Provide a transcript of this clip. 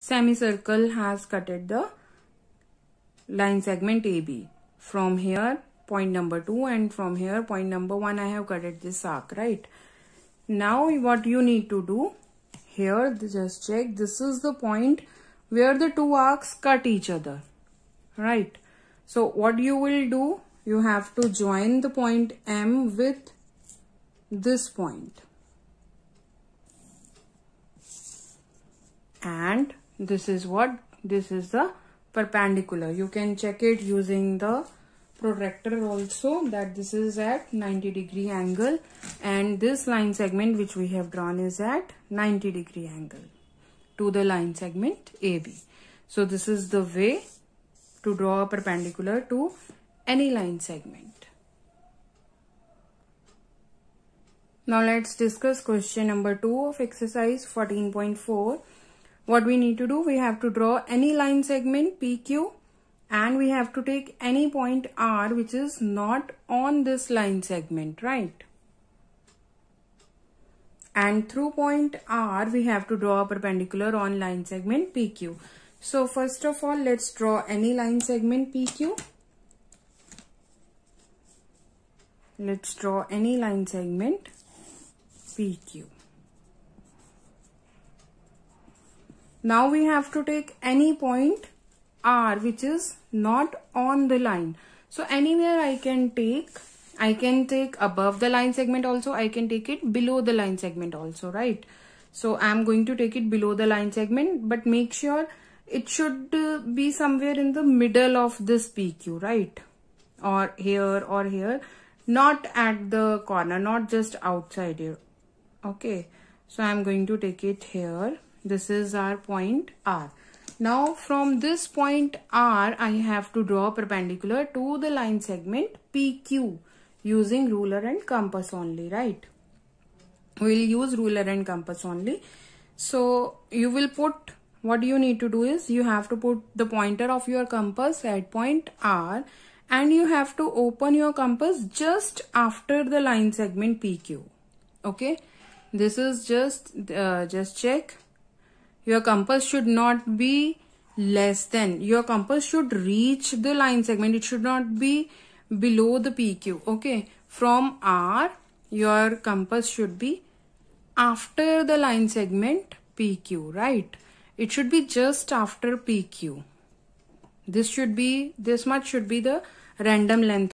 semicircle has cutted the line segment AB. From here point number 2 and from here point number 1 I have cutted this arc, right? Now what you need to do here, just check, this is the point where the two arcs cut each other, right? So what you will do, you have to join the point M with this point, and this is what, this is the perpendicular. You can check it using the protractor also, that this is at 90° angle and this line segment which we have drawn is at 90° angle to the line segment AB. So this is the way to draw a perpendicular to any line segment. Now let's discuss question number 2 of exercise 14.4. What we need to do, we have to draw any line segment PQ and we have to take any point R which is not on this line segment, right? And through point R we have to draw a perpendicular on line segment PQ. So first of all, let's draw any line segment PQ. Let's draw any line segment PQ. Now we have to take any point R which is not on the line. So anywhere I can take above the line segment also, I can take it below the line segment also, right? So I am going to take it below the line segment, but make sure it should be somewhere in the middle of this PQ, right? Or here, not at the corner, not just outside here. Okay, so I am going to take it here. This is our point R. Now from this point R, I have to draw perpendicular to the line segment PQ using ruler and compass only, right? We'll use ruler and compass only. So you will put, what you need to do is, you have to put the pointer of your compass at point R and you have to open your compass just after the line segment PQ. Okay, this is just check. Your compass should not be less than, your compass should reach the line segment. It should not be below the PQ. Okay, from R, your compass should be after the line segment PQ, right? It should be just after PQ. This much should be the random length